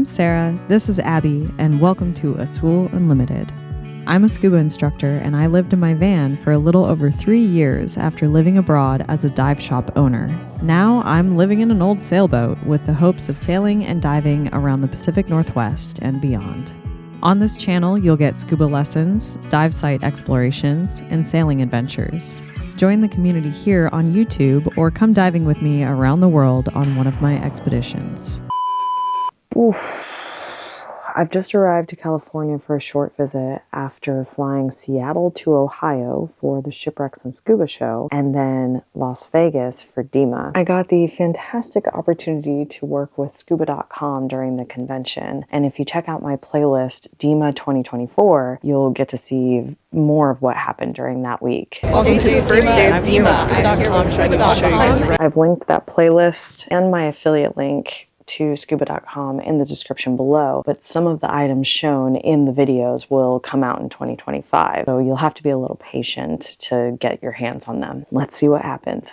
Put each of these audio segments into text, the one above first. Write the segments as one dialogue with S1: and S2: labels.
S1: I'm Sarah, this is Abby, and welcome to Azul Unlimited. I'm a scuba instructor, and I lived in my van for a little over 3 years after living abroad as a dive shop owner. Now I'm living in an old sailboat with the hopes of sailing and diving around the Pacific Northwest and beyond. On this channel, you'll get scuba lessons, dive site explorations, and sailing adventures. Join the community here on YouTube or come diving with me around the world on one of my expeditions. Oof. I've just arrived to California for a short visit after flying Seattle to Ohio for the Shipwrecks and Scuba show and then Las Vegas for DEMA. I got the fantastic opportunity to work with Scuba.com during the convention, and if you check out my playlist DEMA 2024, you'll get to see more of what happened during that week.
S2: Welcome to the first day of DEMA.
S1: I've linked that playlist and my affiliate link to Scuba.com in the description below, but some of the items shown in the videos will come out in 2025, so you'll have to be a little patient to get your hands on them. Let's see what happened.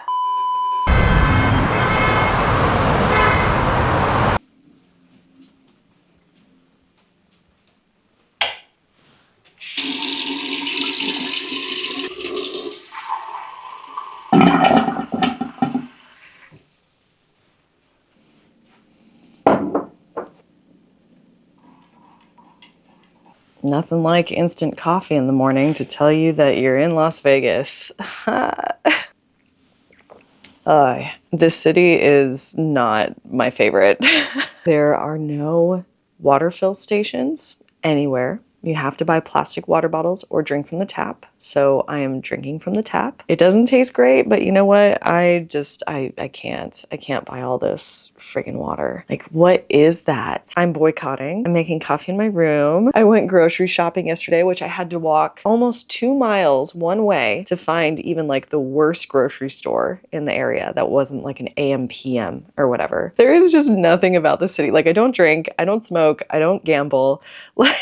S1: Nothing like instant coffee in the morning to tell you that you're in Las Vegas. This city is not my favorite. There are no water fill stations anywhere. You have to buy plastic water bottles or drink from the tap. So I am drinking from the tap. It doesn't taste great, but you know what? I can't buy all this friggin' water. Like, what is that? I'm boycotting. I'm making coffee in my room. I went grocery shopping yesterday, which I had to walk almost 2 miles one way to find even like the worst grocery store in the area that wasn't like an AM PM or whatever. There is just nothing about the city. Like, I don't drink, I don't smoke, I don't gamble. Like,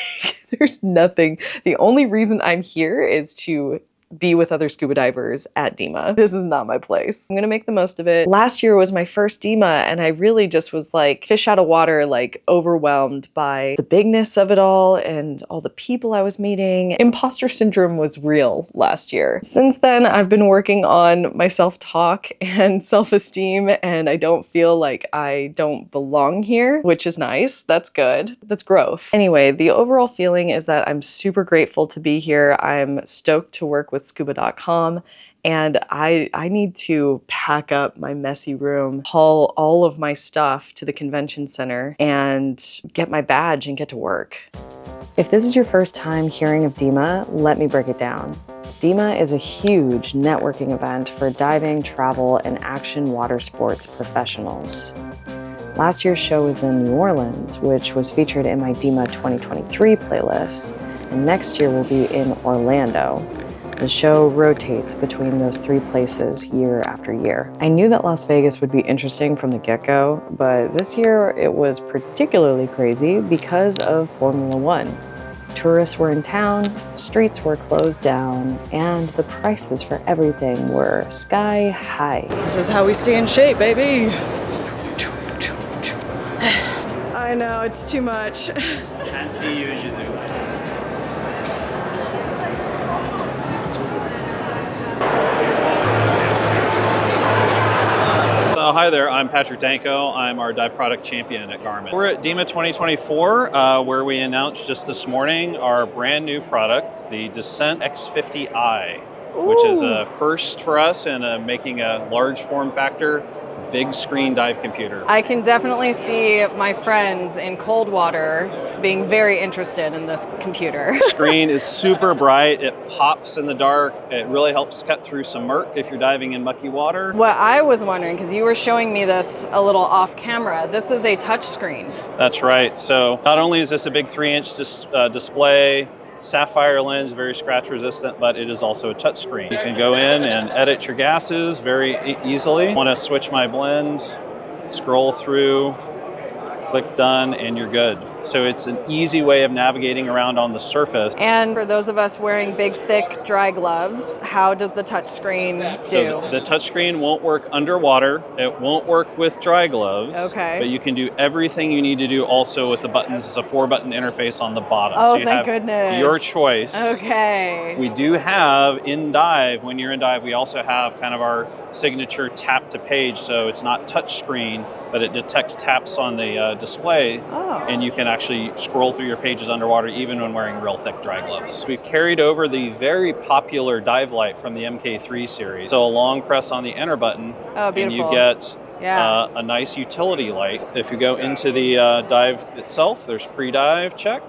S1: there's nothing. The only reason I'm here is to be with other scuba divers at DEMA. This is not my place. I'm gonna make the most of it. Last year was my first DEMA, and I really just was like fish out of water, like overwhelmed by the bigness of it all and all the people I was meeting. Imposter syndrome was real last year. Since then, I've been working on my self-talk and self-esteem, and I don't feel like I don't belong here, which is nice. That's good. That's growth. Anyway, the overall feeling is that I'm super grateful to be here. I'm stoked to work with Scuba.com, and I need to pack up my messy room, haul all of my stuff to the convention center, and get my badge and get to work. If this is your first time hearing of DEMA, let me break it down. DEMA is a huge networking event for diving, travel, and action water sports professionals. Last year's show was in New Orleans, which was featured in my DEMA 2023 playlist, and next year will be in Orlando. The show rotates between those 3 places year after year. I knew that Las Vegas would be interesting from the get-go, but this year it was particularly crazy because of Formula One. Tourists were in town, streets were closed down, and the prices for everything were sky high.
S2: This is how we stay in shape, baby.
S1: I know, it's too much.
S3: Can't see you as you do. Hi there, I'm Patrick Danko. I'm our dive product champion at Garmin. We're at DEMA 2024, where we announced just this morning our brand new product, the Descent X50i, which is a first for us in making a large form factor, big screen dive computer.
S1: I can definitely see my friends in cold water being very interested in this computer.
S3: The screen is super bright, it pops in the dark, it really helps cut through some murk if you're diving in mucky water.
S1: What I was wondering, because you were showing me this a little off camera, this is a touch screen.
S3: That's right. So not only is this a big 3-inch display, sapphire lens, very scratch resistant, but it is also a touch screen. You can go in and edit your gases very easily. Want to switch my blend, scroll through, click done, and you're good. So it's an easy way of navigating around on the surface.
S1: And for those of us wearing big, thick, dry gloves, how does the touchscreen do?
S3: So the touchscreen won't work underwater. It won't work with dry gloves.
S1: Okay.
S3: But you can do everything you need to do also with the buttons. It's a 4-button interface on the bottom.
S1: Oh,
S3: so you
S1: thank
S3: have
S1: goodness.
S3: your choice.
S1: Okay.
S3: We do have in dive, when you're in dive, we also have kind of our signature tap to page. So it's not touch screen, but it detects taps on the display.
S1: Oh.
S3: And you can actually scroll through your pages underwater even when wearing real thick dry gloves. We've carried over the very popular dive light from the MK3 series. So a long press on the enter button,
S1: oh,
S3: and you
S1: beautiful.
S3: get
S1: Yeah.
S3: a nice utility light. If you go into the dive itself, there's pre-dive, check.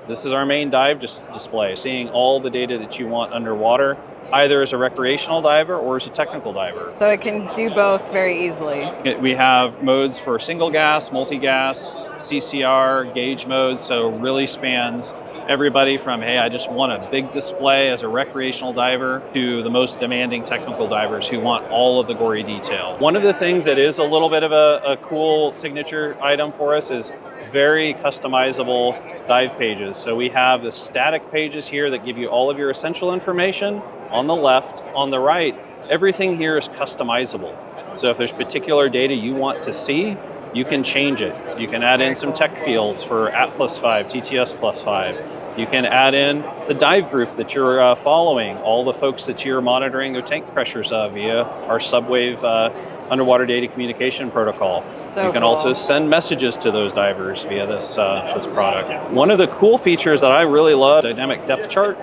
S3: This is our main dive display, seeing all the data that you want underwater, either as a recreational diver or as a technical diver.
S1: So it can do both very easily.
S3: We have modes for single gas, multi-gas, CCR, gauge modes, so really spans everybody from, hey, I just want a big display as a recreational diver to the most demanding technical divers who want all of the gory detail. One of the things that is a little bit of a cool signature item for us is very customizable dive pages. So we have the static pages here that give you all of your essential information on the left. On the right, everything here is customizable. So if there's particular data you want to see, you can change it. You can add in some tech fields for AT+5, TTS+5. You can add in the dive group that you're following, all the folks that you're monitoring their tank pressures via our subwave underwater data communication protocol.
S1: So
S3: you can
S1: cool.
S3: also send messages to those divers via this product. One of the cool features that I really love, dynamic depth chart,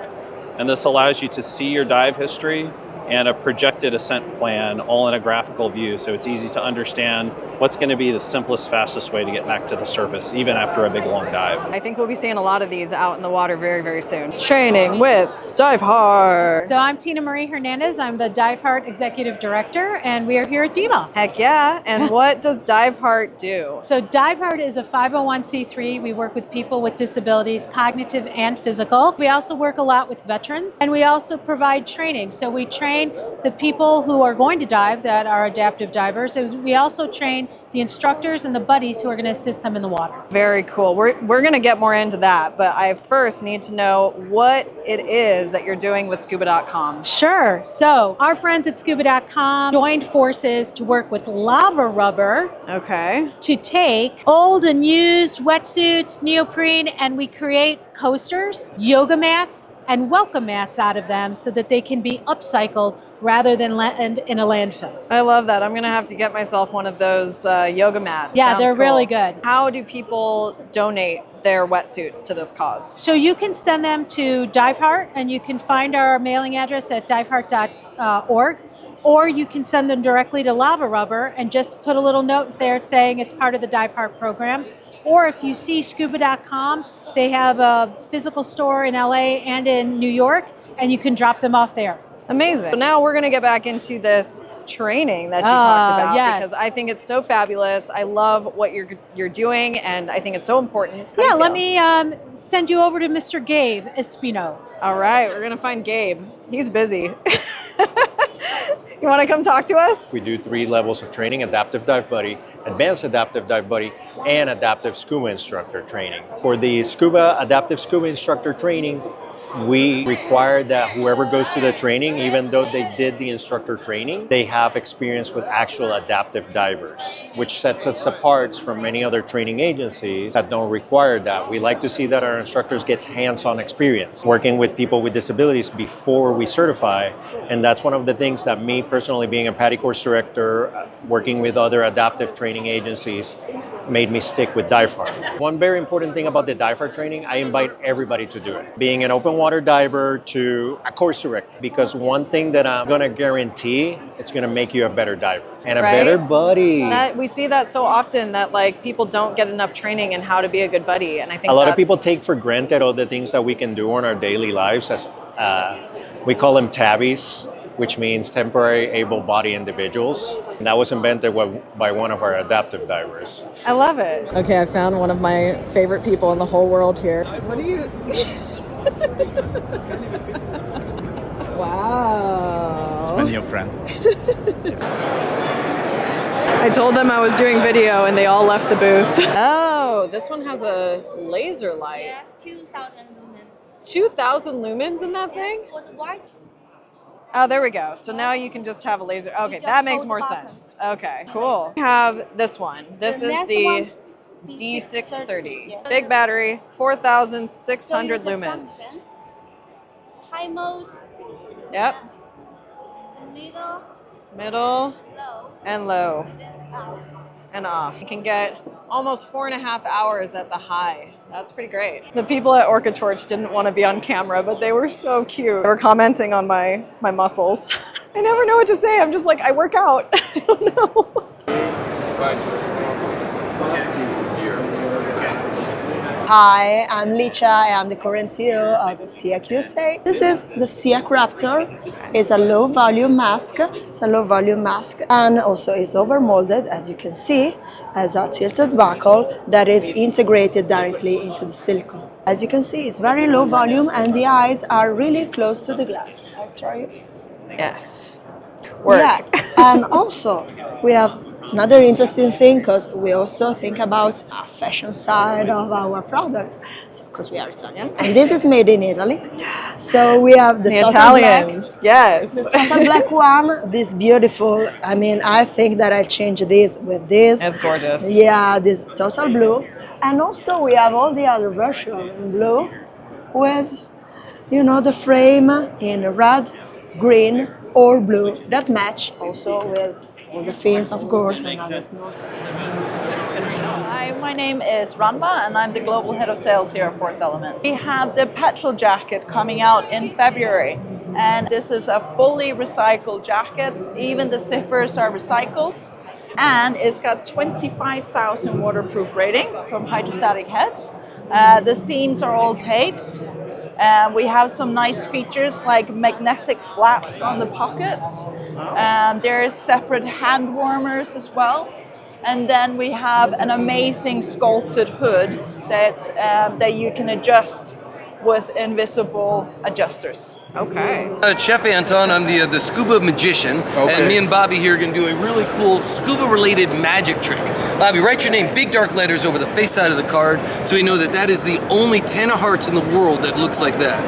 S3: and this allows you to see your dive history and a projected ascent plan all in a graphical view, so it's easy to understand what's going to be the simplest, fastest way to get back to the surface, even after a big, long dive.
S1: I think we'll be seeing a lot of these out in the water very, very soon. Training with Diveheart.
S4: So I'm Tina Marie Hernandez. I'm the Diveheart Executive Director, and we are here at DEMA.
S1: Heck yeah. And what does Diveheart do?
S4: So Diveheart is a 501c3. We work with people with disabilities, cognitive and physical. We also work a lot with veterans, and we also provide training. So we train the people who are going to dive that are adaptive divers. We also train the instructors and the buddies who are going to assist them in the water.
S1: Very cool. We're going to get more into that, but I first need to know what it is that you're doing with Scuba.com.
S4: Sure. So our friends at Scuba.com joined forces to work with Lava Rubber.
S1: Okay.
S4: To take old and used wetsuits, neoprene, and we create coasters, yoga mats, and welcome mats out of them so that they can be upcycled rather than land in a landfill.
S1: I love that. I'm going to have to get myself one of those yoga mats.
S4: Yeah,
S1: Sounds
S4: they're
S1: cool.
S4: really good.
S1: How do people donate their wetsuits to this cause?
S4: So you can send them to Diveheart, and you can find our mailing address at diveheart.org, or you can send them directly to Lava Rubber and just put a little note there saying it's part of the Diveheart program. Or if you see Scuba.com, they have a physical store in LA and in New York, and you can drop them off there.
S1: Amazing. So now we're going to get back into this training that you talked about,
S4: yes.
S1: because I think it's so fabulous. I love what you're doing, and I think it's so important. How do
S4: Yeah,
S1: you
S4: let
S1: feel?
S4: me send you over to Mr. Gabe Espino.
S1: All right, we're going to find Gabe. He's busy. You want to come talk to us?
S5: We do 3 levels of training: adaptive dive buddy, advanced adaptive dive buddy, and adaptive scuba instructor training. For the adaptive scuba instructor training, we require that whoever goes to the training, even though they did the instructor training, they have experience with actual adaptive divers, which sets us apart from many other training agencies that don't require that. We like to see that our instructors get hands-on experience working with people with disabilities before we certify. And that's one of the things that me personally, being a PADI course director, working with other adaptive training agencies, made me stick with Diveheart. One very important thing about the Diveheart training, I invite everybody to do it. Being an open water diver to a course director, because one thing that I'm gonna guarantee, it's gonna make you a better diver and a better buddy.
S1: We see that so often, that like people don't get enough training in how to be a good buddy, and I think
S5: a lot of people take for granted all the things that we can do in our daily lives as we call them tabbies, which means temporary able-bodied individuals. And that was invented by one of our adaptive divers.
S1: I love it. Okay, I found one of my favorite people in the whole world here. What do you... Wow.
S6: It's my new friend.
S1: I told them I was doing video and they all left the booth. Oh, this one has a laser light.
S6: Yes, 2,000 lumens.
S1: 2,000 lumens in that thing?
S6: Yes, for the white.
S1: Oh, there we go. So now you can just have a laser. Okay,
S6: just
S1: that makes
S6: hold
S1: more
S6: the button.
S1: sense. Okay, cool. We have this one. This is
S6: next
S1: the
S6: one,
S1: D630.
S6: Yeah.
S1: Big battery, 4,600
S6: So you can
S1: lumens.
S6: function. High mode,
S1: Yep.
S6: the middle,
S1: Middle
S6: low,
S1: and low
S6: and then off.
S1: and off. You can get almost 4.5 hours at the high. That's pretty great. The people at OrcaTorch didn't want to be on camera, but they were so cute. They were commenting on my muscles. I never know what to say. I'm just like, I work out. I don't know.
S7: Hi, I'm Licha. I am the current CEO of Seac USA. This is the Seac Raptor. It's a low volume mask. It's a low volume mask and also is over molded, as you can see, as a tilted buckle that is integrated directly into the silicone. As you can see, it's very low volume and the eyes are really close to the glass. I'll try you.
S1: Yes. Work.
S7: Yeah, and also we have another interesting thing because we also think about a fashion side of our products, because we are Italian, and this is made in Italy. So we have the total
S1: Italians,
S7: black,
S1: yes.
S7: the total black one. This beautiful. I mean, I think that I changed this with this.
S1: It's gorgeous.
S7: Yeah, this total blue, and also we have all the other versions in blue, with, you know, the frame in red, green, or blue that match also with all the fins, of course, and other stuff.
S8: Hi, my name is Ranma and I'm the Global Head of Sales here at Fourth Element. We have the petrol jacket coming out in February, and this is a fully recycled jacket. Even the zippers are recycled, and it's got 25,000 waterproof rating from hydrostatic heads. The seams are all taped. We have some nice features like magnetic flaps on the pockets. There is separate hand warmers as well. And then we have an amazing sculpted hood that you can adjust with invisible adjusters.
S1: Okay.
S9: Chef Anton, I'm the scuba magician, and me and Bobby here are going to do a really cool scuba-related magic trick. Bobby, write your name, big dark letters over the face side of the card, so we know that that is the only 10 of hearts in the world that looks like that.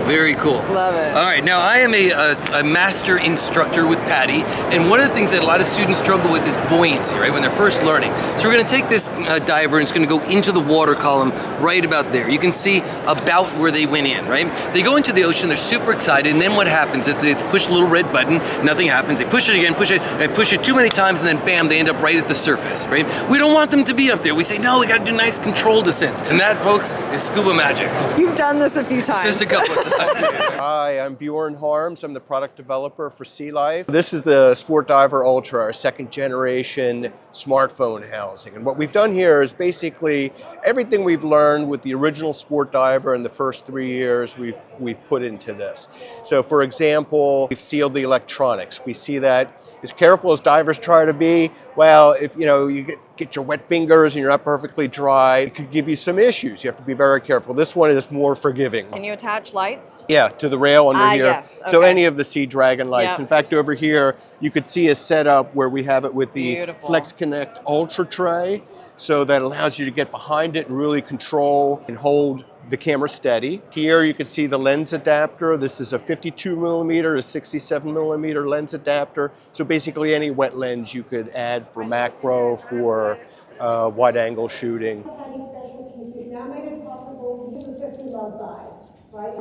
S9: Very cool.
S1: Love it.
S9: All right, now I am a master instructor with Patty, and one of the things that a lot of students struggle with is buoyancy, right, when they're first learning. So we're going to take this diver and it's going to go into the water column right about there. You can see about where they went in, right? They go into the ocean, they're super excited, and then what happens is they push the little red button, nothing happens. They push it again, and they push it too many times, and then bam, they end up right at the surface, right? We don't want them to be up there. We say, no, we got to do nice controlled descents. And that, folks, is scuba magic.
S1: You've done this a few times.
S9: Just a couple of times.
S5: Hi, I'm Bjorn Harms. I'm the product developer for SeaLife. This is the Sport Diver Ultra, our second generation smartphone housing. And what we've done here is basically everything we've learned with the original Sport Diver in the first 3 years we've put into this. So for example, we've sealed the electronics. We see that as careful as divers try to be, well, if you get your wet fingers and you're not perfectly dry, it could give you some issues. You have to be very careful. This one is more forgiving.
S1: Can you attach lights?
S5: Yeah, to the rail under here.
S1: Yes.
S5: So
S1: Okay.
S5: any of the Sea Dragon lights.
S1: Yep.
S5: In fact, over here, you could see a setup where we have it with the
S1: Beautiful.
S5: Flex Connect Ultra tray. So that allows you to get behind it and really control and hold the camera steady. Here you can see the lens adapter. This is a 52mm to 67mm lens adapter. So basically any wet lens you could add for macro, for wide angle shooting.
S10: Specialties, we've now made it possible. This is 50 love dives, right?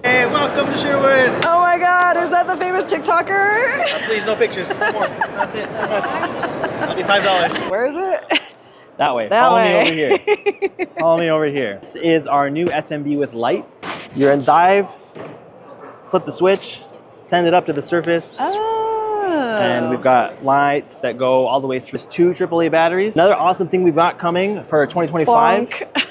S11: Hey, welcome to Sherwood.
S1: Oh my God, is that the famous TikToker?
S11: Please, no pictures. No more. That's it. So much. That'll be $5.
S1: Where is it?
S11: That way.
S1: That
S11: Follow
S1: way.
S11: me over here. Follow me over here. This is our new SMB with lights. You're in dive, flip the switch, send it up to the surface. And we've got lights that go all the way through. There's 2 AAA batteries. Another awesome thing we've got coming for 2025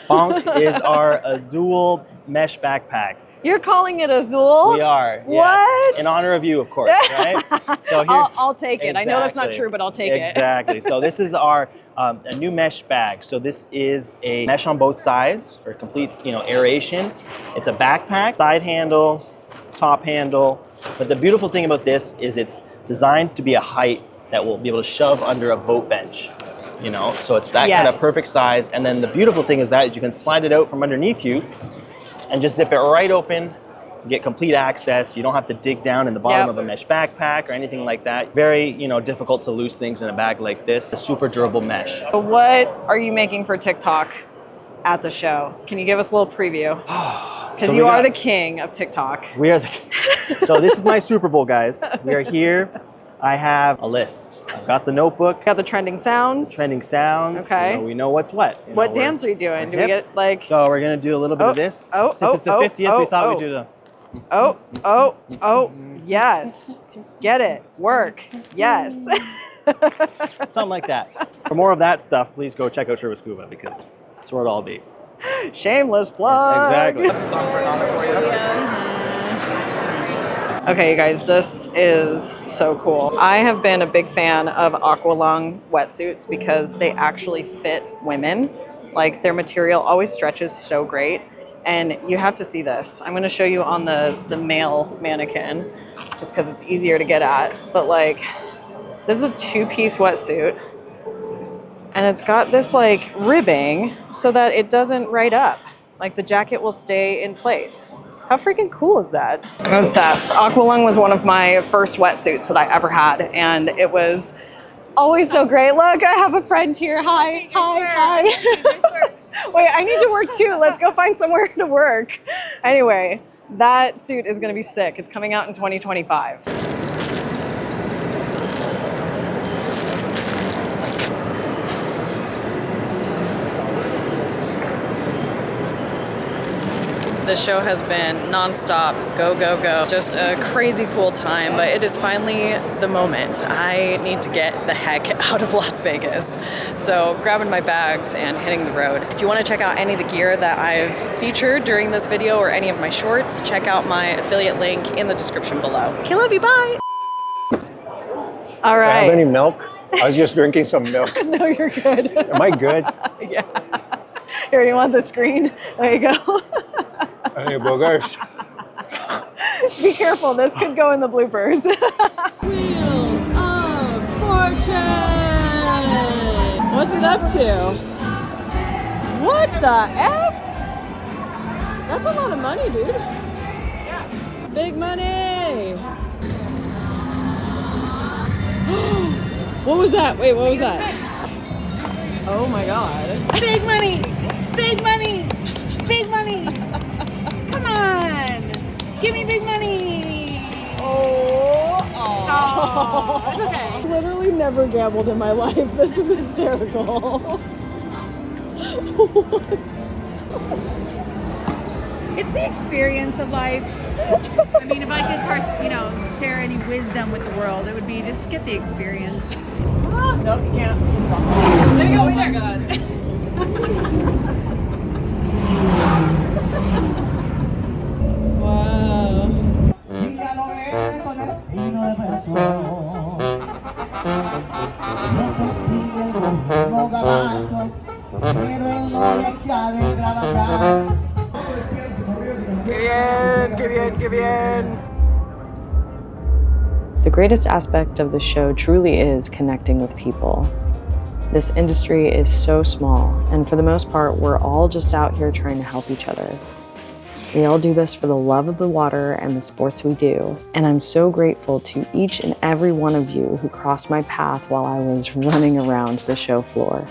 S11: Bonk is our Azul mesh backpack.
S1: You're calling it Azul?
S11: We are, yes.
S1: What?
S11: In honor of you, of course, right? So here,
S1: I'll take it. I know that's not
S11: Exactly.
S1: true, but I'll take it.
S11: Exactly. So this is our a new mesh bag. So this is a mesh on both sides for complete, aeration. It's a backpack, side handle, top handle. But the beautiful thing about this is it's designed to be a height that will be able to shove under a boat bench. you know, so it's that kind of perfect size. And then the beautiful thing is that you can slide it out from underneath you and just zip it right open, get complete access. You don't have to dig down in the bottom of a mesh backpack or anything like that. Very, you know, difficult to lose things in a bag like this. A super durable mesh.
S1: What are you making for TikTok at the show? Can you give us a little preview? Because you are the king of TikTok.
S11: We are the So this is my Super Bowl, guys. We are here. I have a list. I've got the notebook.
S1: Got the trending sounds.
S11: Trending sounds.
S1: Okay.
S11: You know, we know what's what. You
S1: What
S11: know,
S1: dance are you doing? Do we get like...
S11: So we're going to do a little bit of this. Since it's the 50th, we thought we'd do the...
S1: Yes. Get it. Work. Yes.
S11: Something like that. For more of that stuff, please go check out Sherwood Scuba because that's where it'll all be.
S1: Shameless plug.
S11: Yes,
S1: exactly. Okay, you guys, this is so cool. I have been a big fan of Aqualung wetsuits because they actually fit women. Like, their material always stretches so great. And you have to see this. I'm gonna show you on the male mannequin, just because it's easier to get at. But like, this is a 2-piece wetsuit. And it's got this like ribbing so that it doesn't ride up. Like, the jacket will stay in place. How freaking cool is that? I'm obsessed. Aqualung was one of my first wetsuits that I ever had, and it was always so great. Look, I have a friend here. Hi. Wait, I need to work too. Let's go find somewhere to work. Anyway, that suit is gonna be sick. It's coming out in 2025. The show has been nonstop, go, go, go. Just a crazy cool time, but it is finally the moment. I need to get the heck out of Las Vegas. So grabbing my bags and hitting the road. If you want to check out any of the gear that I've featured during this video or any of my shorts, check out my affiliate link in the description below. Okay, love you, bye. All right.
S5: Do I have any milk? I was just drinking some milk.
S1: No, you're good.
S5: Am I good?
S1: Yeah. Here, you want the screen? There you go.
S5: Hey, boogers.
S1: Be careful, this could go in the bloopers.
S2: Wheel of Fortune! What's it up to? What the F? That's a lot of money, dude. Yeah. Big money! What was that? Wait, what was that? Oh my god.
S4: Big money! Big money! Big money! Come on! Give me big money!
S2: Oh,
S4: it's okay.
S2: I've literally never gambled in my life. This is hysterical. What?
S12: It's the experience of life. I mean, if I could share any wisdom with the world, it would be just get the experience.
S2: No, you can't.
S12: There you go, oh my God.
S2: Wow.
S1: Qué bien. The greatest aspect of the show truly is connecting with people. This industry is so small, and for the most part, we're all just out here trying to help each other. We all do this for the love of the water and the sports we do, and I'm so grateful to each and every one of you who crossed my path while I was running around the show floor.